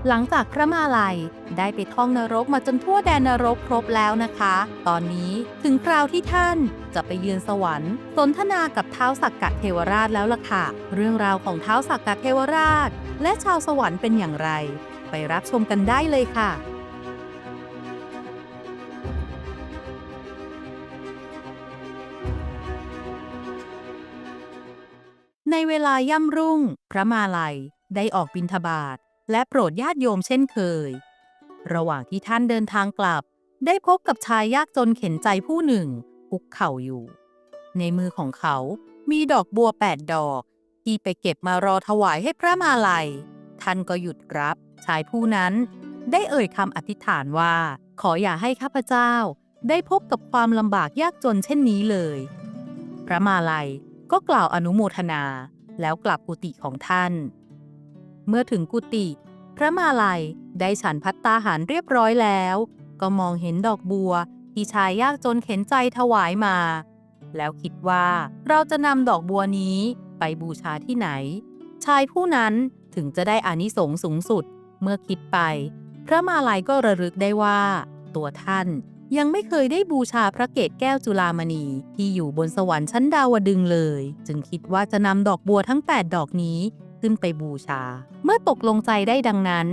หลังจากพระมาลัยได้ไปท่องนรกมาจนทั่วแดนนรกครบแล้วนะคะ ตอนนี้ถึงคราวที่ท่านจะไปเยือนสวรรค์สนทนากับท้าวสักกะเทวราชแล้วล่ะค่ะ เรื่องราวของท้าวสักกะเทวราชและชาวสวรรค์เป็นอย่างไรไปรับชมกันได้เลยค่ะ ในเวลาย่ำรุ่งพระมาลัยได้ออกบิณฑบาตและโปรดญาติโยมเช่นเคย ระหว่างที่ท่านเดินทางกลับได้พบกับชายยากจนเข็นใจผู้หนึ่งคุกเข่าอยู่ในมือของเขามีดอกบัว8 ดอกที่ไปเก็บมารอถวายให้พระมาลัยท่านก็หยุดรับชายผู้นั้นได้เอ่ยคำอธิษฐานว่าขออย่าให้ข้าพเจ้าได้พบกับความลำบากยากจนเช่นนี้เลยพระมาลัยก็กล่าวอนุโมทนาแล้วกลับกุฏิของท่านเมื่อถึงกุฏิพระมาลัยได้ฉันภัตตาหารเรียบร้อยแล้วก็มองเห็นดอกบัวที่ชายยากจนเข็นใจถวายมาแล้วคิดว่าเราจะนำดอกบัวนี้ไปบูชาที่ไหนชายผู้นั้นถึงจะได้อานิสงส์สูงสุดเมื่อคิดไปพระมาลัยก็ระลึกได้ว่าตัวท่านยังไม่เคยได้บูชาพระเกศแก้วจุฬามณีที่อยู่บนสวรรค์ชั้นดาวดึงส์เลยจึงคิดว่าจะนำดอกบัวทั้ง8 ดอกนี้ขึ้นไปบูชาเมื่อตกลงใจได้ดังนั้น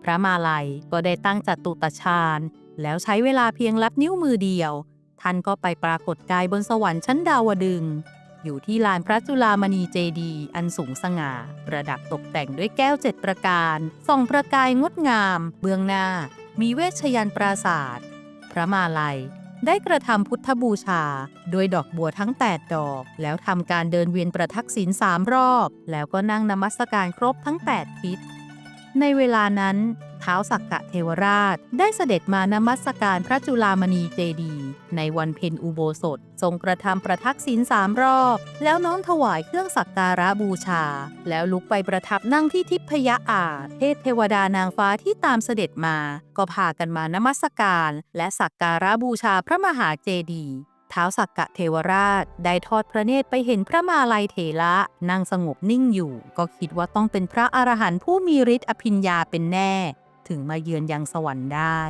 พระมาลัยก็ได้ตั้งจัตุตฌานแล้วใช้เวลาเพียงลับนิ้วมือเดียวท่านก็ไปปรากฏกายบนสวรรค์ชั้นดาวดึงส์อยู่ที่ลานพระจุฬามณีเจดีย์อันสูงสง่าประดับตกแต่งด้วยแก้ว7 ประการส่องประกายงดงามเบื้องหน้ามีเวชยันต์ปราสาทพระมาลัยได้กระทำพุทธบูชาโดยดอกบัวทั้ง8 ดอกแล้วทำการเดินเวียนประทักษิณ3 รอบแล้วก็นั่งนมัสการครบทั้ง8 ทิศในเวลานั้นท้าวสักกะเทวราชได้เสด็จมานมัสการพระจุฬามณีเจดีย์ในวันเพ็ญอุโบสถทรงกระทำประทักษิณ3 รอบแล้วน้อมถวายเครื่องสักการะบูชาแล้วลุกไปประทับนั่งที่ทิพยอาสน์เทวดานางฟ้าที่ตามเสด็จมาก็พากันมานมัสการและสักการะบูชาพระมหาเจดีย์ท้าวสักกะเทวราชได้ทอดพระเนตรไปเห็นพระมาลัยเถระนั่งสงบนิ่งอยู่ก็คิดว่าต้องเป็นพระอรหันต์ผู้มีฤทธิ์อภิญญาเป็นแน่ถึงมาเยือนยังสวรรค์ได้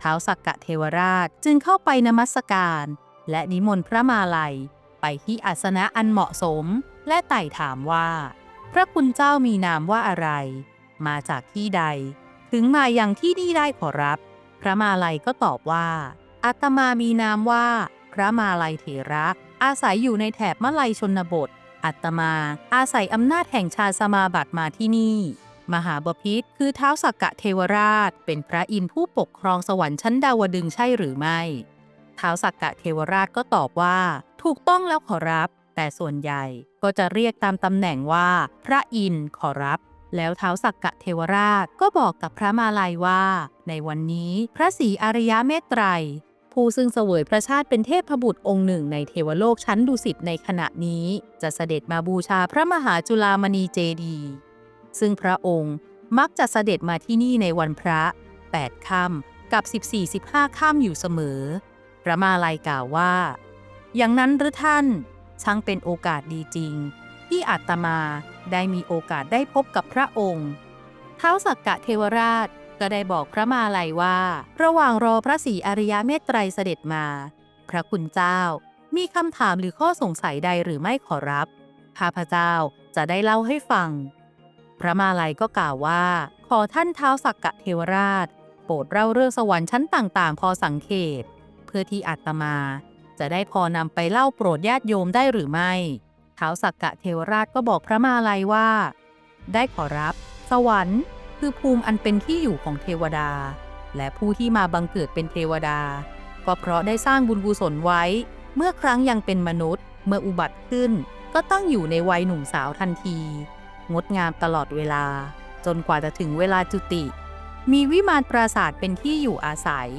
ท้าวสักกะเทวราชจึงเข้าไปนมัสการและนิมนต์พระมาลัยไปที่อาสนะอันเหมาะสมและไต่ถามว่าพระคุณเจ้ามีนามว่าอะไรมาจากที่ใดถึงมายังที่นี่ได้ขอรับพระมาลัยก็ตอบว่าอาตมามีนามว่าพระมาลัยเถระอาศัยอยู่ในแถบมลัยชนบทอาตมาอาศัยอำนาจแห่งฌานสมาบัติมาที่นี่มหาบพิตรคือท้าวสักกะเทวราชเป็นพระอินทร์ผู้ปกครองสวรรค์ชั้นดาวดึงส์ใช่หรือไม่ท้าวสักกะเทวราชก็ตอบว่าถูกต้องแล้วขอรับแต่ส่วนใหญ่ก็จะเรียกตามตำแหน่งว่าพระอินทร์ขอรับแล้วท้าวสักกะเทวราชก็บอกกับพระมาลัยว่าในวันนี้พระศรีอริยเมตไตรผู้ซึ่งเสวยพระชาติเป็นเทพบุตรองค์หนึ่งในเทวโลกชั้นดุสิตในขณะนี้จะเสด็จมาบูชาพระมหาจุฬามณีเจดีย์ซึ่งพระองค์มักจะเสด็จมาที่นี่ในวันพระ8 ค่ำกับ14-15 ค่ำอยู่เสมอพระมาลัยกล่าวว่าอย่างนั้นหรือท่านช่างเป็นโอกาสดีจริงที่อาตมาได้มีโอกาสได้พบกับพระองค์ท้าวสักกะเทวราชก็ได้บอกพระมาลัยว่าระหว่างรอพระศรีอริยเมตไตรเสด็จมาพระคุณเจ้ามีคำถามหรือข้อสงสัยใดหรือไม่ขอรับข้าพเจ้าจะได้เล่าให้ฟังพระมาลัยก็กล่าวว่าขอท่านท้าวสักกะเทวราชโปรดเล่าเรื่องสวรรค์ชั้นต่างๆพอสังเขปเพื่อที่อาตมาจะได้พอนำไปเล่าโปรดญาติโยมได้หรือไม่ท้าวสักกะเทวราชก็บอกพระมาลัยว่าได้ขอรับสวรรค์คือภูมิอันเป็นที่อยู่ของเทวดาและผู้ที่มาบังเกิดเป็นเทวดาก็เพราะได้สร้างบุญกุศลไว้เมื่อครั้งยังเป็นมนุษย์เมื่ออุบัติขึ้นก็ตั้งอยู่ในวัยหนุ่มสาวทันทีงดงามตลอดเวลาจนกว่าจะถึงเวลาจุติมีวิมานปราสาทเป็นที่อยู่อาศัย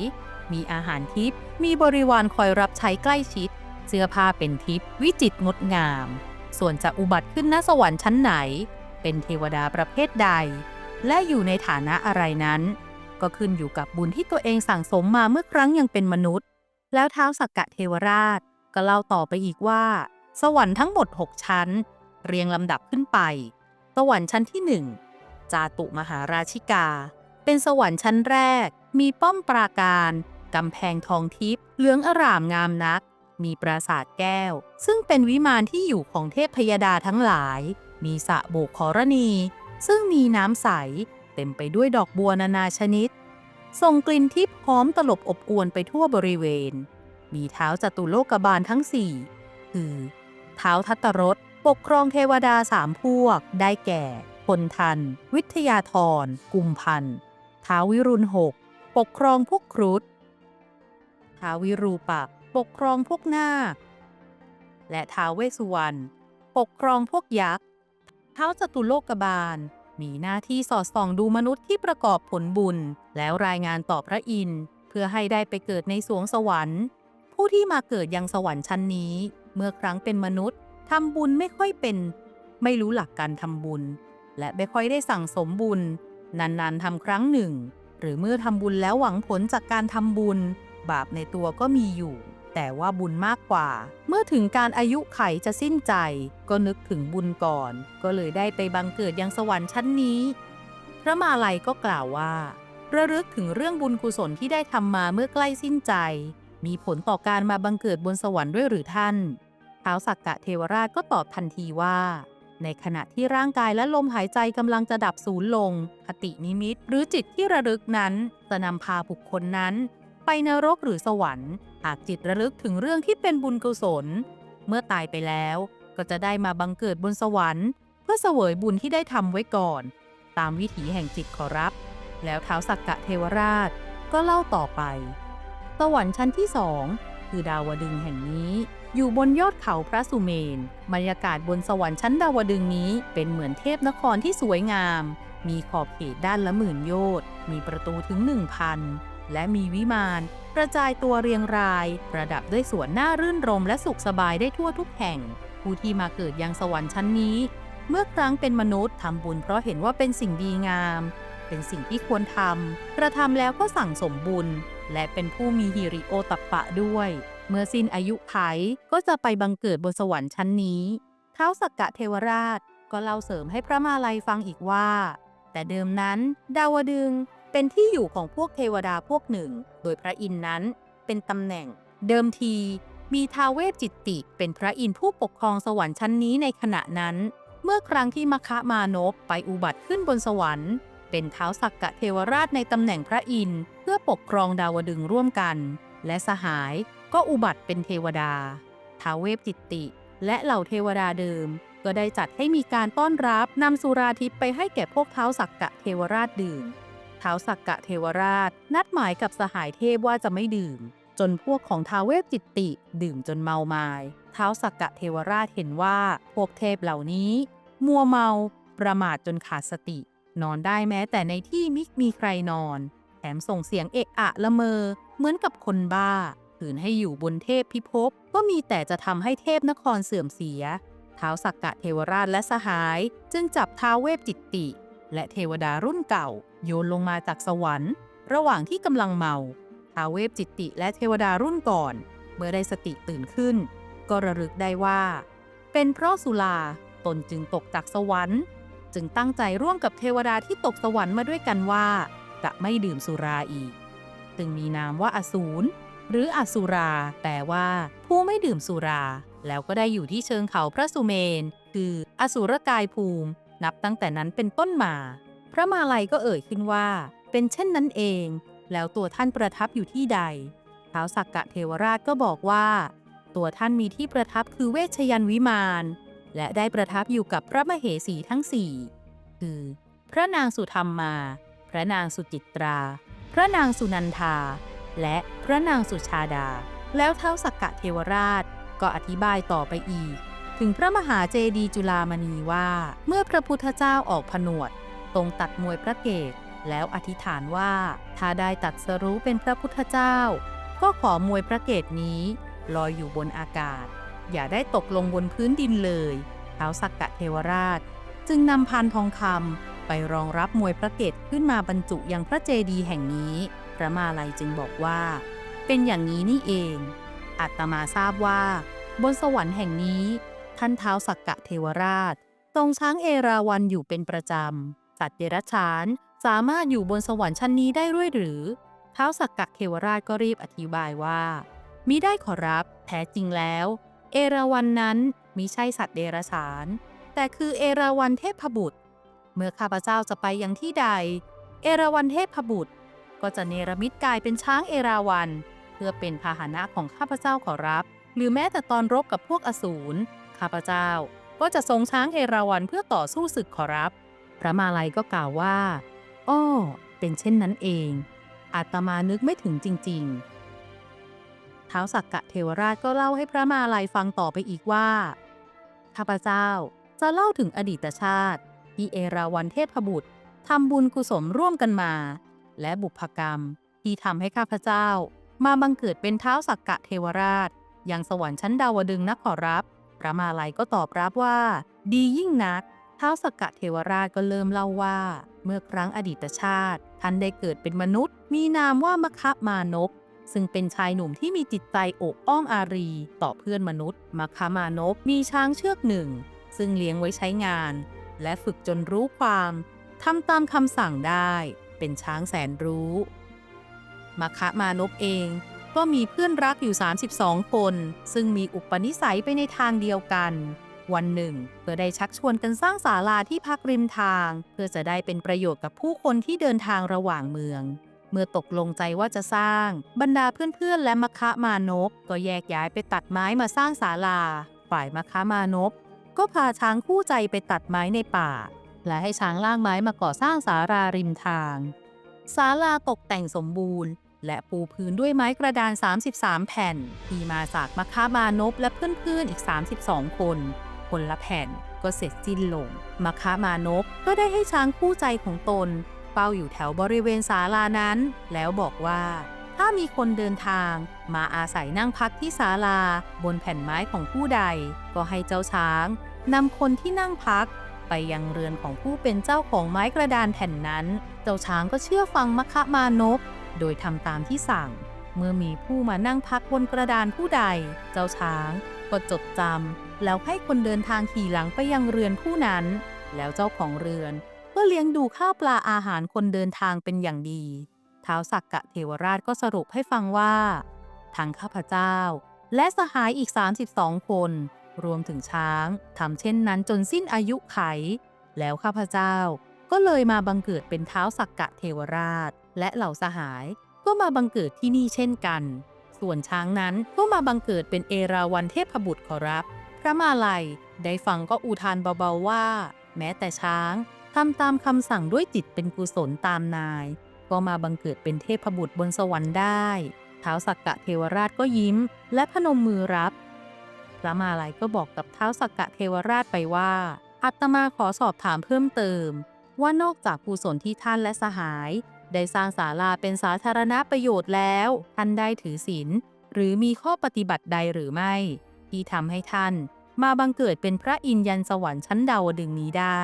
มีอาหารทิพย์มีบริวารคอยรับใช้ใกล้ชิดเสื้อผ้าเป็นทิพย์วิจิตรงดงามส่วนจะอุบัติขึ้นณสวรรค์ชั้นไหนเป็นเทวดาประเภทใดและอยู่ในฐานะอะไรนั้นก็ขึ้นอยู่กับบุญที่ตัวเองสั่งสมมาเมื่อครั้งยังเป็นมนุษย์แล้วท้าวสักกะเทวราชก็เล่าต่อไปอีกว่าสวรรค์ทั้งหมด6 ชั้นเรียงลำดับขึ้นไปสวรรค์ชั้นที่1จาตุมหาราชิกา เป็นสวรรค์ชั้นแรกมีป้อมปราการกำแพงทองทิพย์เหลืองอร่ามงามนักมีปราสาทแก้วซึ่งเป็นวิมานที่อยู่ของเทพพยดาทั้งหลายมีสระโบกขรณีซึ่งมีน้ำใสเต็มไปด้วยดอกบัวนานาชนิดส่งกลิ่นทิพย์หอมตลบอบอวนไปทั่วบริเวณมีเท้าจตุโลกบาลทั้งสี่คือเท้าทัตตรสปกครองเทวดาสามพวกได้แก่พลทันวิทยาธรกุมพันธ์ท้าววิรุณหกปกครองพวกครุฑท้าววิรูปักษ์ปกครองพวกนาคและท้าวเวสสุวรรณปกครองพวกยักษ์ท้าวจตุโลกบาลมีหน้าที่สอดส่องดูมนุษย์ที่ประกอบผลบุญแล้วรายงานต่อพระอินทร์เพื่อให้ได้ไปเกิดในสวงสวรรค์ผู้ที่มาเกิดยังสวรรค์ชั้นนี้เมื่อครั้งเป็นมนุษย์ทำบุญไม่ค่อยเป็นไม่รู้หลักการทำบุญและไม่ค่อยได้สั่งสมบุญนานๆทำครั้งหนึ่งหรือเมื่อทำบุญแล้วหวังผลจากการทำบุญบาปในตัวก็มีอยู่แต่ว่าบุญมากกว่าเมื่อถึงการอายุไขจะสิ้นใจก็นึกถึงบุญก่อนก็เลยได้ไปบังเกิดยังสวรรค์ชั้นนี้พระมาลัยก็กล่าวว่าระลึกถึงเรื่องบุญกุศลที่ได้ทำมาเมื่อใกล้สิ้นใจมีผลต่อการมาบังเกิดบนสวรรค์ด้วยหรือท่านท้าวสักกะเทวราชก็ตอบทันทีว่าในขณะที่ร่างกายและลมหายใจกำลังจะดับสูญลงคตินิมิตหรือจิตที่ระลึกนั้นจะนำพาบุคคลนั้นไปนรกหรือสวรรค์หากจิตระลึกถึงเรื่องที่เป็นบุญกุศลเมื่อตายไปแล้วก็จะได้มาบังเกิดบนสวรรค์เพื่อเสวยบุญที่ได้ทำไว้ก่อนตามวิถีแห่งจิตขอรับแล้วท้าวสักกะเทวราชก็เล่าต่อไปสวรรค์ชั้นที่สองคือดาวดึงส์แห่งนี้อยู่บนยอดเขาพระสุเมนบรรยากาศบนสวรรค์ชั้นดาวดึงส์นี้เป็นเหมือนเทพนครที่สวยงามมีขอบเขตด้านละ10,000 โยชน์มีประตูถึง 1,000 และมีวิมานกระจายตัวเรียงรายประดับด้วยสวนน่ารื่นรมและสุขสบายได้ทั่วทุกแห่งผู้ที่มาเกิดยังสวรรค์ชั้นนี้เมื่อครั้งเป็นมนุษย์ทำบุญเพราะเห็นว่าเป็นสิ่งดีงามเป็นสิ่งที่ควรทำกระทำแล้วก็สั่งสมบุญและเป็นผู้มีหิริโอตตัปปะด้วยเมื่อสิ้นอายุไขก็จะไปบังเกิดบนสวรรค์ชั้นนี้ท้าวสักกะเทวราชก็เล่าเสริมให้พระมาลัยฟังอีกว่าแต่เดิมนั้นดาวดึงส์เป็นที่อยู่ของพวกเทวดาพวกหนึ่งโดยพระอินทร์นั้นเป็นตำแหน่งเดิมทีมีท้าวเวสจิตติเป็นพระอินทร์ผู้ปกครองสวรรค์ชั้นนี้ในขณะนั้นเมื่อครั้งที่มคะมานพไปอุบัติขึ้นบนสวรรค์เป็นท้าวสักกะเทวราชในตำแหน่งพระอินทร์เพื่อปกครองดาวดึงส์ร่วมกันและสหายก็อุบัติเป็นเทวดาท้าวเวสจิตติและเหล่าเทวดาเดิมก็ได้จัดให้มีการต้อนรับนำสุราทิพย์ไปให้แก่พวกท้าวสักกะเทวราชดื่มท้าวสักกะเทวราชนัดหมายกับสหายเทพว่าจะไม่ดื่มจนพวกของท้าวเวสจิตติดื่มจนเมามายท้าวสักกะเทวราชเห็นว่าพวกเทพเหล่านี้มัวเมาประมาทจนขาดสตินอนได้แม้แต่ในที่มิมีใครนอนแถมส่งเสียงเอะอะละเมอเหมือนกับคนบ้าขืนให้อยู่บนเทพพิภพก็มีแต่จะทำให้เทพนครเสื่อมเสียท้าวสักกะเทวราชและสหายจึงจับท้าวเวสจิตติและเทวดารุ่นเก่าโยนลงมาจากสวรรค์ระหว่างที่กำลังเมาท้าวเวสจิตติและเทวดารุ่นก่อนเมื่อได้สติตื่นขึ้นก็ระลึกได้ว่าเป็นเพราะสุราตนจึงตกจากสวรรค์จึงตั้งใจร่วมกับเทวดาที่ตกสวรรค์มาด้วยกันว่าจะไม่ดื่มสุราอีกจึงมีนามว่าอสูรหรืออสุราแปลว่าผู้ไม่ดื่มสุราแล้วก็ได้อยู่ที่เชิงเขาพระสุเมนคืออสุรกายภูมินับตั้งแต่นั้นเป็นต้นมาพระมาลัยก็เอ่ยขึ้นว่าเป็นเช่นนั้นเองแล้วตัวท่านประทับอยู่ที่ใดท้าวสักกะเทวราชก็บอกว่าตัวท่านมีที่ประทับคือเวชยันต์วิมานและได้ประทับอยู่กับพระมเหสีทั้งสี่คือพระนางสุธรรมาพระนางสุจิตราพระนางสุนันทาและพระนางสุชาดาแล้วท้าวสักกะเทวราชก็อธิบายต่อไปอีกถึงพระมหาเจดีย์จุฬามณีว่าเมื่อพระพุทธเจ้าออกผนวดทรงตัดมวยพระเกศแล้วอธิษฐานว่าถ้าได้ตรัสรู้เป็นพระพุทธเจ้าก็ขอมวยพระเกศนี้ลอยอยู่บนอากาศอย่าได้ตกลงบนพื้นดินเลยท้าวสักกะเทวราชจึงนำพานทองคำไปรองรับมวยพระเกศขึ้นมาบรรจุยังพระเจดีย์แห่งนี้พระมาลัยจึงบอกว่าเป็นอย่างนี้นี่เองอาตมาทราบว่าบนสวรรค์แห่งนี้ท่านท้าวสักกะเทวราชทรงช้างเอราวัณอยู่เป็นประจำสัตว์เดรัจฉาน สามารถอยู่บนสวรรค์ชั้นนี้ได้ด้วยหรือท้าวสักกะเทวราชก็รีบอธิบายว่ามิได้ขอรับแท้จริงแล้วเอราวัณนั้นมิใช่สัตว์เดรัจฉานแต่คือเอราวัณเทพบุตรเมื่อข้าพเจ้าจะไปยังที่ใดเอราวัณเทพบุตรก็จะเนรมิตกายเป็นช้างเอราวัณเพื่อเป็นพาหนะของข้าพเจ้าขอรับหรือแม้แต่ตอนรบกับพวกอสูรข้าพเจ้าก็จะทรงช้างเอราวัณเพื่อต่อสู้ศึกขอรับพระมาลัยก็กล่าวว่าอ้อเป็นเช่นนั้นเองอาตมานึกไม่ถึงจริงๆท้าวสักกะเทวราชก็เล่าให้พระมาลัยฟังต่อไปอีกว่าข้าพเจ้าจะเล่าถึงอดีตชาติที่เอราวัณเทพบุตรทำบุญกุศลร่วมกันมาและบุพกรรมที่ทำให้ข้าพเจ้ามาบังเกิดเป็นท้าวสักกะเทวราชยังสวรรค์ชั้นดาวดึงส์นะขอรับพระมาลัยก็ตอบรับว่าดียิ่งนักท้าวสักกะเทวราชก็เริ่มเล่าว่าเมื่อครั้งอดีตชาติท่านได้เกิดเป็นมนุษย์มีนามว่ามคะมานพซึ่งเป็นชายหนุ่มที่มีจิตใจโอบอ้อมอารีต่อเพื่อนมนุษย์มคะมานพมีช้างเชือกหนึ่งซึ่งเลี้ยงไว้ใช้งานและฝึกจนรู้ความทำตามคำสั่งได้เป็นช้างแสนรู้มคะมานพเองก็มีเพื่อนรักอยู่32คนซึ่งมีอุปนิสัยไปในทางเดียวกันวันหนึ่งเพื่อได้ชักชวนกันสร้างศาลาที่พักริมทางเพื่อจะได้เป็นประโยชน์กับผู้คนที่เดินทางระหว่างเมืองเมื่อตกลงใจว่าจะสร้างบรรดาเพื่อนๆและมคะมานพก็แยกย้ายไปตัดไม้มาสร้างศาลาฝ่ายมคะมานพก็พาช้างคู่ใจไปตัดไม้ในป่าและให้ช้างล่างไม้มาก่อสร้างศาลาริมทางศาลาตกแต่งสมบูรณ์และปูพื้นด้วยไม้กระดาน33แผ่นที่มาจากมคะมานพและเพื่อนๆอีก32คนคนละแผ่นก็เสร็จสิ้นลงมคะมานพก็ได้ให้ช้างคู่ใจของตนเฝ้าอยู่แถวบริเวณศาลานั้นแล้วบอกว่าถ้ามีคนเดินทางมาอาศัยนั่งพักที่ศาลาบนแผ่นไม้ของผู้ใดก็ให้เจ้าช้างนำคนที่นั่งพักไปยังเรือนของผู้เป็นเจ้าของไม้กระดานแผ่นนั้นเจ้าช้างก็เชื่อฟังมคะมานพโดยทำตามที่สั่งเมื่อมีผู้มานั่งพักบนกระดานผู้ใดเจ้าช้างก็จดจำแล้วให้คนเดินทางขี่หลังไปยังเรือนผู้นั้นแล้วเจ้าของเรือนก็เลี้ยงดูข้าวปลาอาหารคนเดินทางเป็นอย่างดีท้าวสักกะเทวราชก็สรุปให้ฟังว่าทั้งข้าพเจ้าและสหายอีก32คนรวมถึงช้างทำเช่นนั้นจนสิ้นอายุไขแล้วข้าพเจ้าก็เลยมาบังเกิดเป็นท้าวสักกะเทวราชและเหล่าสหายก็มาบังเกิดที่นี่เช่นกันส่วนช้างนั้นก็มาบังเกิดเป็นเอราวัณเทพบุตรขอรับพระมาลัยได้ฟังก็อุทานเบาๆว่าแม้แต่ช้างทำตามคำสั่งด้วยจิตเป็นกุศลตามนายก็มาบังเกิดเป็นเทพบุตรบนสวรรค์ได้ท้าวสักกะเทวราชก็ยิ้มและพนมมือรับพระมาลัยก็บอกกับท้าวสักกะเทวราชไปว่าอาตมาขอสอบถามเพิ่มเติมว่านอกจากกุศลที่ท่านและสหายได้สร้างศาลาเป็นสาธารณประโยชน์แล้วท่านได้ถือศีลหรือมีข้อปฏิบัติใดหรือไม่ที่ทำให้ท่านมาบังเกิดเป็นพระอินทร์ยันสวรรค์ชั้นดาวดึงส์นี้ได้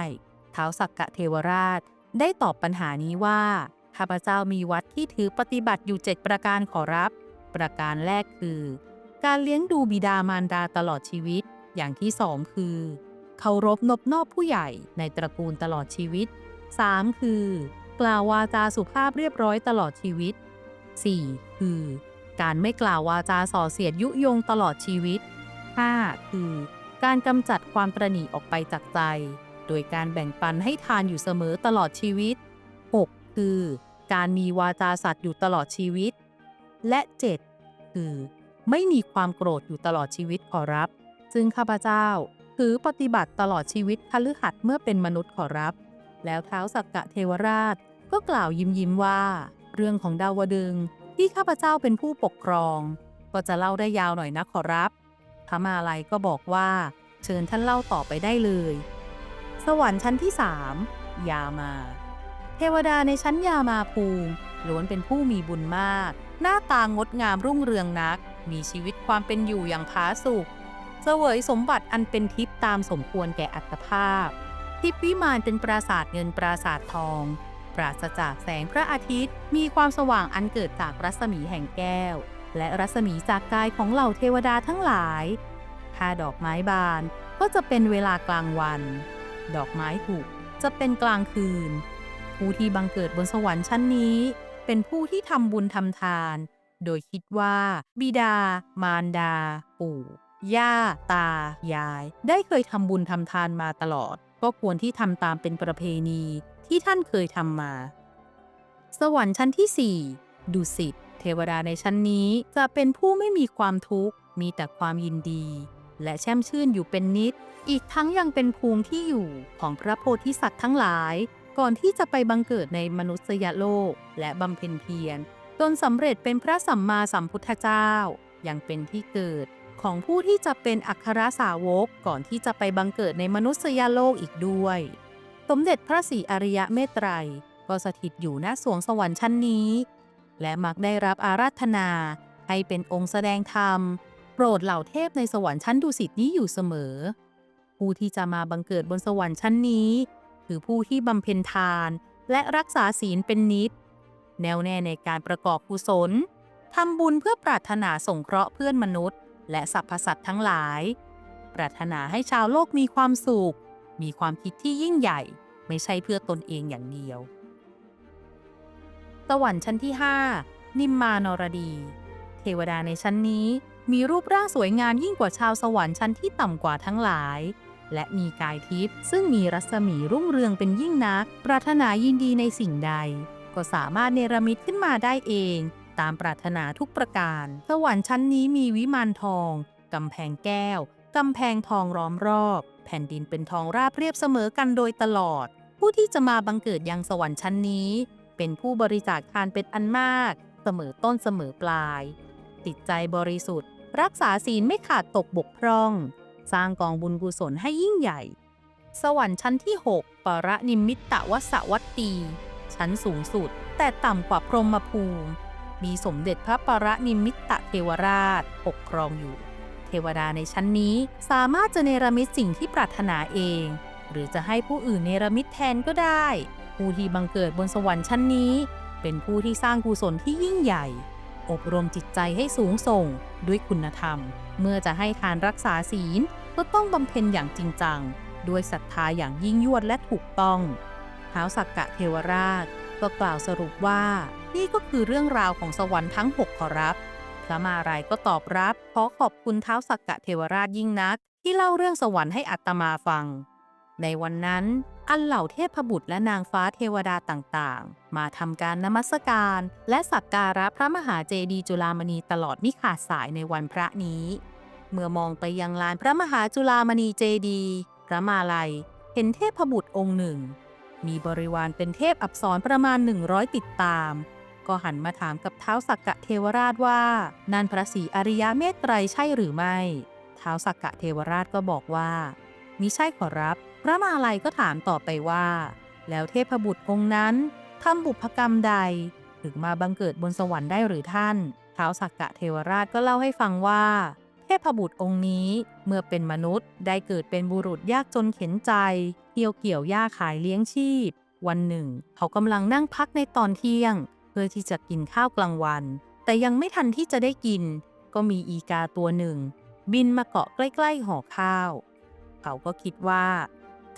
ท้าวสักกะเทวราชได้ตอบปัญหานี้ว่าข้าพเจ้ามีวัดที่ถือปฏิบัติอยู่7ประการขอรับประการแรกคือการเลี้ยงดูบิดามารดาตลอดชีวิตอย่างที่2คือเคารพนบนอบผู้ใหญ่ในตระกูลตลอดชีวิต3คือกล่าววาจาสุภาพเรียบร้อยตลอดชีวิต4คือการไม่กล่าววาจาส่อเสียดยุยงตลอดชีวิต5คือการกำจัดความตระหนี่ออกไปจากใจโดยการแบ่งปันให้ทานอยู่เสมอตลอดชีวิต6คือการมีวาจาสัตย์อยู่ตลอดชีวิตและ7คือไม่มีความโกรธอยู่ตลอดชีวิตขอรับซึ่งข้าพเจ้าถือปฏิบัติตลอดชีวิตคฤหัสถ์เมื่อเป็นมนุษย์ขอรับแล้วท้าวสักกะเทวราชก็กล่าวยิ้มว่าเรื่องของดาวดึงส์ที่ข้าพเจ้าเป็นผู้ปกครองก็จะเล่าได้ยาวหน่อยนะขอรับพระมาลัยก็บอกว่าเชิญท่านเล่าต่อไปได้เลยสวรรค์ชั้นที่3ยามาเทวดาในชั้นยามาภูมิล้วนเป็นผู้มีบุญมากหน้าตางดงามรุ่งเรืองนักมีชีวิตความเป็นอยู่อย่างผาสุกเสวยสมบัติอันเป็นทิพย์ตามสมควรแก่อัตภาพทิพย์วิมานเป็นปราสาทเงินปราสาททองปราศจากแสงพระอาทิตย์มีความสว่างอันเกิดจากรัศมีแห่งแก้วและรัศมีจากกายของเหล่าเทวดาทั้งหลายถ้าดอกไม้บานก็จะเป็นเวลากลางวันดอกไม้หุบจะเป็นกลางคืน ผู้ที่บังเกิดบนสวรรค์ชั้นนี้เป็นผู้ที่ทำบุญทำทาน โดยคิดว่าบิดามารดา ปู่ ย่า ตา ยาย ได้เคยทำบุญทำทานมาตลอด ก็ควรที่ทำตามเป็นประเพณีที่ท่านเคยทำมา สวรรค์ชั้นที่ 4 ดุสิต เทวดาในชั้นนี้จะเป็นผู้ไม่มีความทุกข์ มีแต่ความยินดี และแช่มชื่นอยู่เป็นนิด อีกทั้งยังเป็นภูมิที่อยู่ของพระโพธิสัตว์ทั้งหลาย ก่อนที่จะไปบังเกิดในมนุษยโลกและบำเพ็ญเพียรจนสำเร็จเป็นพระสัมมาสัมพุทธเจ้า ยังเป็นที่เกิดของผู้ที่จะเป็นอัครสาวกก่อนที่จะไปบังเกิดในมนุษยโลกอีกด้วย สมเด็จพระศรีอริยเมตไตรก็สถิตอยู่ณสวงสวรรค์ชั้นนี้ และมักได้รับอาราธนาให้เป็นองค์แสดงธรรมโปรดเหล่าเทพในสวรรค์ชั้นดุสิตนี้อยู่เสมอ ผู้ที่จะมาบังเกิดบนสวรรค์ชั้นนี้คือผู้ที่บำเพ็ญทานและรักษาศีลเป็นนิจ แน่วแน่ในการประกอบกุศลทำบุญเพื่อปรารถนาสงเคราะห์เพื่อนมนุษย์และสรรพสัตว์ทั้งหลายปรารถนาให้ชาวโลกมีความสุขมีความคิดที่ยิ่งใหญ่ไม่ใช่เพื่อตนเองอย่างเดียว สวรรค์ชั้นที่ 5 นิมมานรดี เทวดาในชั้นนี้มีรูปร่างสวยงามยิ่งกว่าชาวสวรรค์ชั้นที่ต่ำกว่าทั้งหลายและมีกายทิพย์ซึ่งมีรัศมีรุ่งเรืองเป็นยิ่งนักปรารถนายินดีในสิ่งใดก็สามารถเนรมิตขึ้นมาได้เองตามปรารถนาทุกประการสวรรค์ชั้นนี้มีวิมานทองกำแพงแก้วกำแพงทองล้อมรอบแผ่นดินเป็นทองราบเรียบเสมอกันโดยตลอดผู้ที่จะมาบังเกิดยังสวรรค์ชั้นนี้เป็นผู้บริจาคทานเป็นอันมากเสมอต้นเสมอปลายติดใจบริสุทธิ์รักษาศีลไม่ขาดตกบกพร่องสร้างกองบุญกุศลให้ยิ่งใหญ่สวรรค์ชั้นที่ 6 ปรนิมมิตวสวัตตีชั้นสูงสุดแต่ต่ำกว่าพรหมภูมิมีสมเด็จพระปรนิมมิตเทวราชปกครองอยู่เทวดาในชั้นนี้สามารถจะเนรมิตสิ่งที่ปรารถนาเองหรือจะให้ผู้อื่นเนรมิตแทนก็ได้ผู้ที่บังเกิดบนสวรรค์ชั้นนี้เป็นผู้ที่สร้างกุศลที่ยิ่งใหญ่อบรมจิตใจให้สูงส่งด้วยคุณธรรมเมื่อจะให้ทานรักษาศีลก็ต้องบำเพ็ญอย่างจริงจังด้วยศรัทธาอย่างยิ่งยวดและถูกต้องท้าวสักกะเทวราชก็กล่าวสรุปว่านี่ก็คือเรื่องราวของสวรรค์ทั้ง 6 ขอรับพระมาลัยก็ตอบรับขอขอบคุณท้าวสักกะเทวราชยิ่งนักที่เล่าเรื่องสวรรค์ให้อาตมาฟังในวันนั้นอันเหล่าเทพบุตรและนางฟ้าเทวดาต่างๆมาทำการนมัสการและสักการะพระมหาเจดีย์จุฬามณีตลอดมิขาดสายในวันพระนี้เมื่อมองไปยังลานพระมหาจุฬามณีเจดีย์พระมาลัยเห็นเทพบุตรองค์หนึ่งมีบริวารเป็นเทพอัปสรประมาณ100ติดตามก็หันมาถามกับท้าวสักกะเทวราชว่านั่นพระศรีอริยเมตไตรใช่หรือไม่ท้าวสักกะเทวราชก็บอกว่ามิใช่ขอรับพระมาลัยก็ถามต่อไปว่าแล้วเทพบุตรองค์นั้นทำบุพกรรมใดถึงมาบังเกิดบนสวรรค์ได้หรือท่านท้าวสักกะเทวราชก็เล่าให้ฟังว่าเทพบุตรองค์นี้เมื่อเป็นมนุษย์ได้เกิดเป็นบุรุษยากจนเข็นใจเกี่ยวหญ้าขายเลี้ยงชีพวันหนึ่งเขากำลังนั่งพักในตอนเที่ยงเพื่อที่จะกินข้าวกลางวันแต่ยังไม่ทันที่จะได้กินก็มีอีกาตัวหนึ่งบินมาเกาะใกล้ๆห่อข้าวเขาก็คิดว่า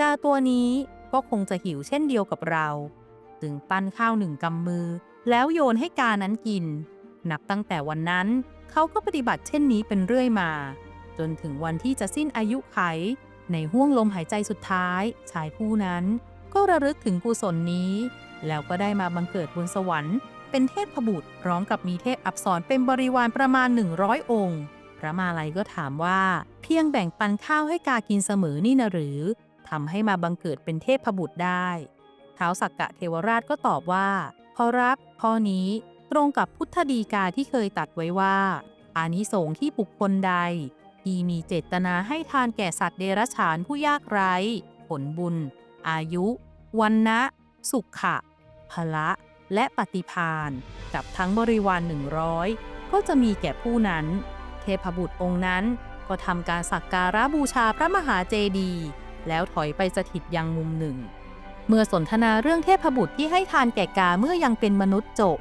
กาตัวนี้ก็คงจะหิวเช่นเดียวกับเราจึงปั้นข้าว1 กำมือแล้วโยนให้กานั้นกินนับตั้งแต่วันนั้นเขาก็ปฏิบัติเช่นนี้เป็นเรื่อยมาจนถึงวันที่จะสิ้นอายุไขในห้วงลมหายใจสุดท้ายชายผู้นั้นก็ระลึกถึงกุศลนี้แล้วก็ได้มาบังเกิดบนสวรรค์เป็นเทพบุตรพร้อมกับมีเทพอัปสรเป็นบริวารประมาณ100 องค์พระมาลัยก็ถามว่าเพียงแบ่งปันข้าวให้กากินเสมอนี่นะหรือทำให้มาบังเกิดเป็นเทพบุตรได้ท้าวสักกะเทวราชก็ตอบว่าขอรับข้อนี้ตรงกับพุทธดีกาที่เคยตรัสไว้ว่าอานิสงส์ที่บุคคลใดที่มีเจตนาให้ทานแก่สัตว์เดรัจฉานผู้ยากไร้ผลบุญอายุวรรณะสุขะพละและปฏิภาณกับทั้งบริวาร100ก็จะมีแก่ผู้นั้นเทพบุตรองค์นั้นก็ทำการสักการะบูชาพระมหาเจดีย์แล้วถอยไปสถิตยังมุมหนึ่งเมื่อสนทนาเรื่องเทพบุตรที่ให้ทานแก่กาเมื่อยังเป็นมนุษย์จบ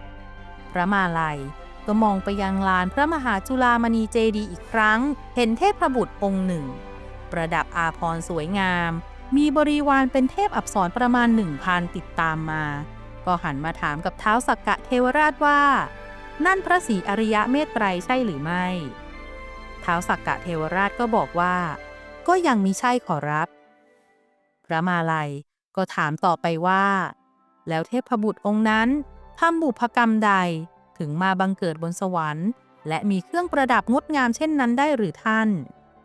พระมาลัยก็มองไปยังลานพระมหาจุฬามณีเจดีย์อีกครั้งเห็นเทพบุตรองค์หนึ่งประดับอาภรณ์สวยงาม มีบริวารเป็นเทพอัปสรประมาณ 1,000 ติดตามมาก็หันมาถามกับท้าวสักกะเทวราชว่านั่นพระศรีอริยเมตไตรใช่หรือไม่ท้าวสักกะเทวราชก็บอกว่าก็ยังมิใช่ขอรับพระมาลัยก็ถามต่อไปว่าแล้วเทพบุตรองค์นั้นทำบุพกรรมใดถึงมาบังเกิดบนสวรรค์และมีเครื่องประดับงดงามเช่นนั้นได้หรือท่าน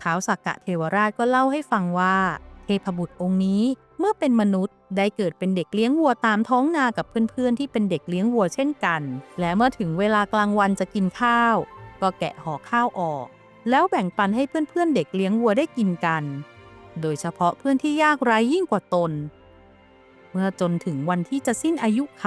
ท้าวสักกะเทวราชก็เล่าให้ฟังว่าเทพบุตรองค์นี้เมื่อเป็นมนุษย์ได้เกิดเป็นเด็กเลี้ยงวัวตามท้องนากับเพื่อนๆที่เป็นเด็กเลี้ยงวัวเช่นกันและเมื่อถึงเวลากลางวันจะกินข้าวก็แกะห่อข้าวออกแล้วแบ่งปันให้เพื่อนๆเด็กเลี้ยงวัวได้กินกันโดยเฉพาะเพื่อนที่ยากไร้ยิ่งกว่าตนเมื่อจนถึงวันที่จะสิ้นอายุไข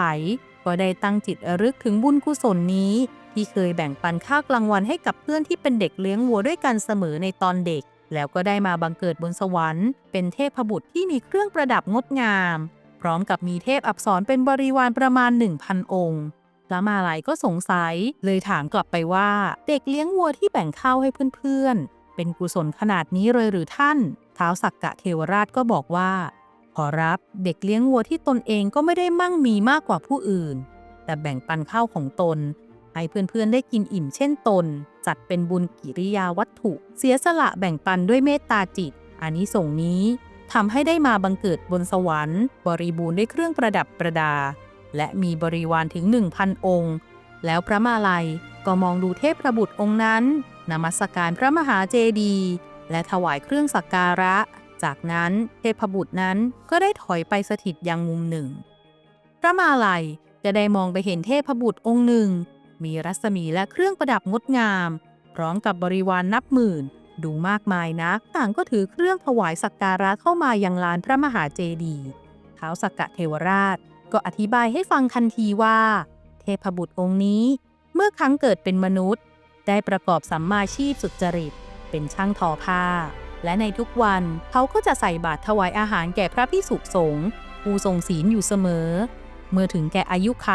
ก็ได้ตั้งจิตระลึกถึงบุญกุศลนี้ที่เคยแบ่งปันข้าวกลางวันให้กับเพื่อนที่เป็นเด็กเลี้ยงวัวด้วยกันเสมอในตอนเด็กแล้วก็ได้มาบังเกิดบนสวรรค์เป็นเทพบุตรที่มีเครื่องประดับงดงามพร้อมกับมีเทพอัปสรเป็นบริวารประมาณ 1,000 องค์พระมาลัยก็สงสัยเลยถามกลับไปว่าเด็กเลี้ยงวัวที่แบ่งข้าวให้เพื่อนๆเป็นกุศลขนาดนี้เลยหรือท่านท้าวสักกะเทวราชก็บอกว่าขอรับเด็กเลี้ยงวัวที่ตนเองก็ไม่ได้มั่งมีมากกว่าผู้อื่นแต่แบ่งปันข้าวของตนให้เพื่อนๆได้กินอิ่มเช่นตนจัดเป็นบุญกิริยาวัตถุเสียสละแบ่งปันด้วยเมตตาจิตอานิสงส์นี้ทำให้ได้มาบังเกิดบนสวรรค์บริบูรณ์ด้วยเครื่องประดับประดาและมีบริวารถึง 1,000 องค์แล้วพระมาลัยก็มองดูเทพบุตรองค์นั้นนมัสการพระมหาเจดีย์และถวายเครื่องสักการะจากนั้นเทพบุตรนั้นก็ได้ถอยไปสถิตยังมุมหนึ่งพระมาลัยจะได้มองไปเห็นเทพบุตรองค์หนึ่งมีรัศมีและเครื่องประดับงดงามพร้อมกับบริวารนับหมื่นดูมากมายนักต่างก็ถือเครื่องถวายสักการะเข้ามายังลานพระมหาเจดีย์ท้าวสักกะเทวราชก็อธิบายให้ฟังทันทีว่าเทพบุตรองค์นี้เมื่อครั้งเกิดเป็นมนุษย์ได้ประกอบสัมมาชีพสุจริตเป็นช่างทอผ้าและในทุกวันเขาก็จะใส่บาตรถวายอาหารแก่พระภิกษุสงฆ์ผู้ทรงศีลอยู่เสมอเมื่อถึงแก่อายุไข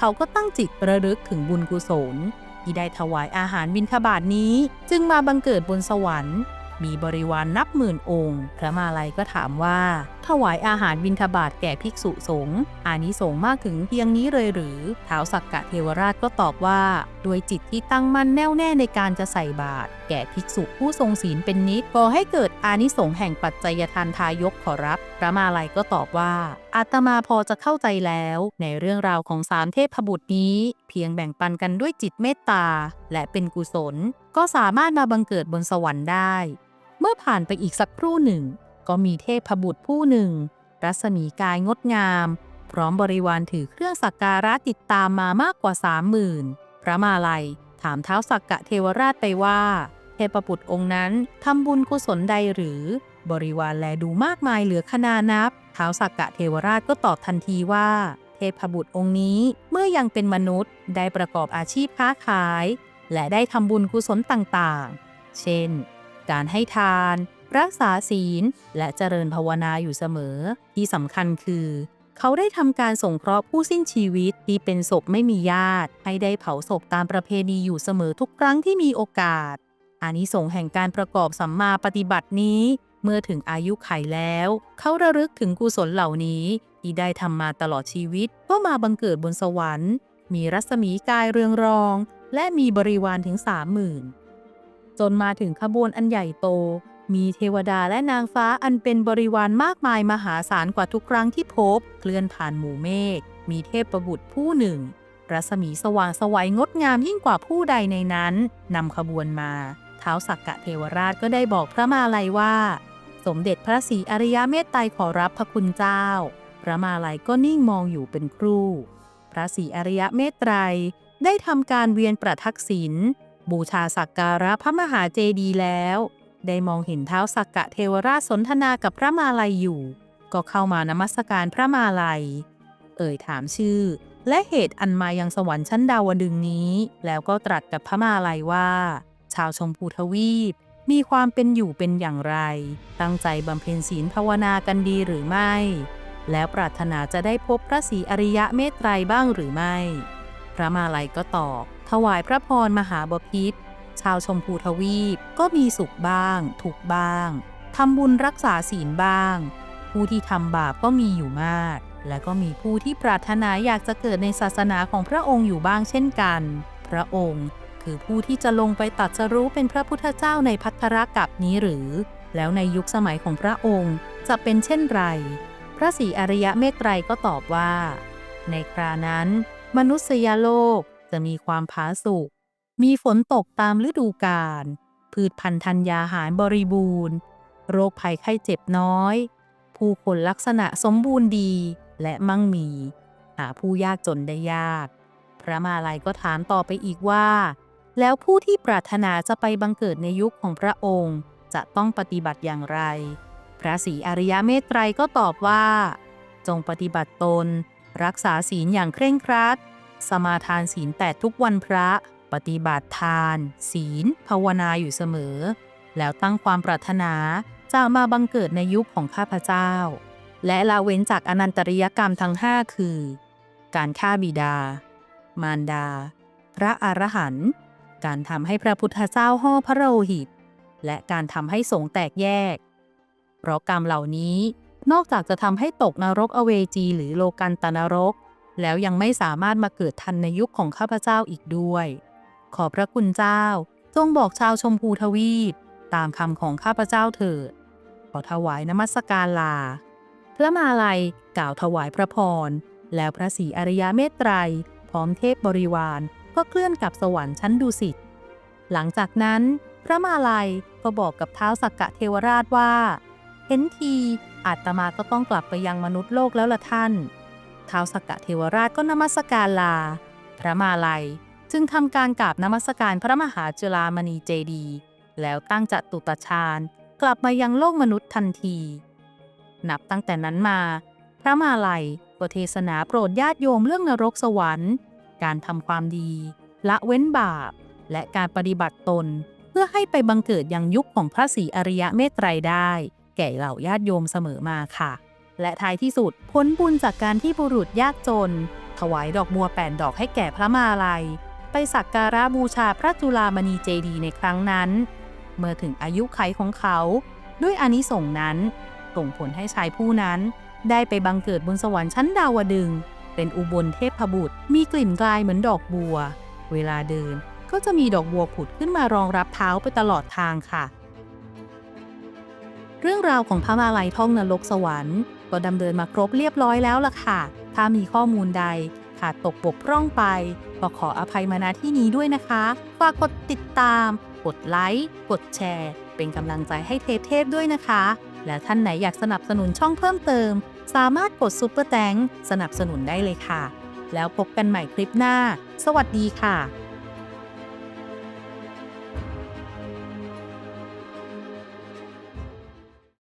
เขาก็ตั้งจิตระลึกถึงบุญกุศลที่ได้ถวายอาหารบิณฑบาตนี้จึงมาบังเกิดบนสวรรค์มีบริวารนับหมื่นองค์พระมาลัยก็ถามว่าถวายอาหารบิณฑบาตแก่ภิกษุสงฆ์อานิสงส์มากถึงเพียงนี้เลยหรือท้าวสักกะเทวราชก็ตอบว่าด้วยจิตที่ตั้งมั่นแน่วแน่ในการจะใส่บาตรแก่ภิกษุผู้ทรงศีลเป็นนิจก่อให้เกิดอานิสงส์แห่งปัจจัยทานทายกขอรับพระมาลัยก็ตอบว่าอาตมาพอจะเข้าใจแล้วในเรื่องราวของ3เทพบุตรนี้เพียงแบ่งปันกันด้วยจิตเมตตาและเป็นกุศลก็สามารถมาบังเกิดบนสวรรค์ได้เมื่อผ่านไปอีกสักครู่หนึ่งก็มีเทพบุตรผู้หนึ่งรัศมีกายงดงามพร้อมบริวารถือเครื่องสักการะติดตามมามากกว่า 30,000 พระมาลัยถามท้าวสักกะเทวราชไปว่าเทพบุตรองค์นั้นทำบุญกุศลใดหรือบริวารแลดูมากมายเหลือคณานับท้าวสักกะเทวราชก็ตอบทันทีว่าเทพบุตรองค์นี้เมื่อยังเป็นมนุษย์ได้ประกอบอาชีพค้าขายและได้ทำบุญกุศลต่างๆเช่นการให้ทานรักษาศีลและเจริญภาวนาอยู่เสมอที่สำคัญคือเขาได้ทำการสงเคราะห์ผู้สิ้นชีวิตที่เป็นศพไม่มีญาติให้ได้เผาศพตามประเพณีอยู่เสมอทุกครั้งที่มีโอกาสอานิสงส์แห่งการประกอบสัมมาปฏิบัตินี้เมื่อถึงอายุไขแล้วเขาระลึกถึงกุศลเหล่านี้ที่ได้ทำมาตลอดชีวิตก็มาบังเกิดบนสวรรค์มีรัศมีกายเรืองรองและมีบริวารถึง 30,000 จนมาถึงขบวนอันใหญ่โตมีเทวดาและนางฟ้าอันเป็นบริวารมากมายมหาศาลกว่าทุกครั้งที่พบเคลื่อนผ่านหมู่เมฆมีเทพบุตรผู้หนึ่งรัศมีสว่างไสวงดงามยิ่งกว่าผู้ใดในนั้นนำขบวนมาท้าวสักกะเทวราชก็ได้บอกพระมาลัยว่าสมเด็จพระศรีอริยเมตไตรขอรับพระคุณเจ้าพระมาลัยก็นิ่งมองอยู่เป็นครู่พระศรีอริยเมตไตรได้ทำการเวียนประทักษิณบูชาสักการะพระมหาเจดีย์แล้วได้มองเห็นท้าวสักกะเทวราชสนทนากับพระมาลัยอยู่ก็เข้ามานมัสการพระมาลัยถามชื่อและเหตุอันมายังสวรรค์ชั้นดาวดึงส์นี้แล้วก็ตรัสกับพระมาลัยว่าชาวชมพูทวีปมีความเป็นอยู่เป็นอย่างไรตั้งใจบำเพ็ญศีลภาวนากันดีหรือไม่แล้วปรารถนาจะได้พบพระศรีอริยเมตไตรบ้างหรือไม่พระมาลัยก็ตอบถวายพระพรมหาบพิตรชาวชมพูทวีปก็มีสุขบ้างทุกข์บ้างทำบุญรักษาศีลบ้าง ผู้ที่ทำบาปก็มีอยู่มากและก็มีผู้ที่ปรารถนาอยากจะเกิดในศาสนาของพระองค์อยู่บ้างเช่นกันพระองค์คือผู้ที่จะลงไปตรัสรู้เป็นพระพุทธเจ้าในภัทรกัปนี้หรือแล้วในยุคสมัยของพระองค์จะเป็นเช่นไรพระศรีอริยเมตไตรก็ตอบว่าในครานั้นมนุษยโลกจะมีความผาสุกมีฝนตกตามฤดูกาลพืชพันธุ์ธัญญาหารบริบูรณ์โรคภัยไข้เจ็บน้อยผู้คนลักษณะสมบูรณ์ดีและมั่งมีหาผู้ยากจนได้ยากพระมาลัยก็ถามต่อไปอีกว่าแล้วผู้ที่ปรารถนาจะไปบังเกิดในยุคของพระองค์จะต้องปฏิบัติอย่างไรพระศรีอริยเมตไตรก็ตอบว่าจงปฏิบัติตนรักษาศีลอย่างเคร่งครัดสมาทานศีลแต่ทุกวันพระปฏิบัติทานศีลภาวนาอยู่เสมอแล้วตั้งความปรารถนาจะมาบังเกิดในยุคของข้าพเจ้าและละเว้นจากอนันตริยกรรมทั้ง5คือการฆ่าบิดามารดาพระอรหันต์การทำให้พระพุทธเจ้าห่อพระโลหิตและการทำให้สงฆ์แตกแยกเพราะกรรมเหล่านี้นอกจากจะทำให้ตกนรกอเวจีหรือโลกันตนรกแล้วยังไม่สามารถมาเกิดทันในยุคของข้าพเจ้าอีกด้วยขอพระคุณเจ้าจงบอกชาวชมพูทวีปตามคำของข้าพเจ้าเถิดขอถวายนมัสการลาพระมาลัยกล่าวถวายพระพรแล้วพระศรีอริยเมตไตรพร้อมเทพบริวารก็เคลื่อนกลับสวรรค์ชั้นดุสิตหลังจากนั้นพระมาลัยก็บอกกับท้าวสักกะเทวราชว่าเห็นทีอาตมาก็ต้องกลับไปยังมนุษย์โลกแล้วล่ะท่านท้าวสักกะเทวราชก็นมัสการลาพระมาลัยจึงทำการกราบนมัสการพระมหาจุฬามณีเจดีย์แล้วตั้งจตุตฌานกลับมายังโลกมนุษย์ทันทีนับตั้งแต่นั้นมาพระมาลัยก็เทศนาโปรดญาติโยมเรื่องนรกสวรรค์การทำความดีละเว้นบาปและการปฏิบัติตนเพื่อให้ไปบังเกิดยังยุคของพระศรีอริยเมตไตรได้แก่เหล่าญาติโยมเสมอมาค่ะและท้ายที่สุดผลบุญจากการที่บุรุษยากจนถวายดอกบัว8 ดอกให้แก่พระมาลัยไปสักการะบูชาพระจุฬามณีเจดีย์ในครั้งนั้นเมื่อถึงอายุขัยของเขาด้วยอานิสงส์นั้นส่งผลให้ชายผู้นั้นได้ไปบังเกิดบนสวรรค์ชั้นดาวดึงส์เป็นอุบลเทพบุตรมีกลิ่นกลายเหมือนดอกบัวเวลาเดินก็จะมีดอกบัวผุดขึ้นมารองรับเท้าไปตลอดทางค่ะเรื่องราวของพระมาลัยท่องนรกสวรรค์ก็ดำเนินมาครบเรียบร้อยแล้วล่ะค่ะถ้ามีข้อมูลใดขาดตกบกพร่องไปก็ขออภัยมาณที่นี้ด้วยนะคะฝากกดติดตามกดไลค์กดแชร์เป็นกำลังใจให้เทพด้วยนะคะและท่านไหนอยากสนับสนุนช่องเพิ่มเติมสามารถกดซุปเปอร์แตงสนับสนุนได้เลยค่ะแล้วพบกันใหม่คลิปหน้าสวัสดีค่ะ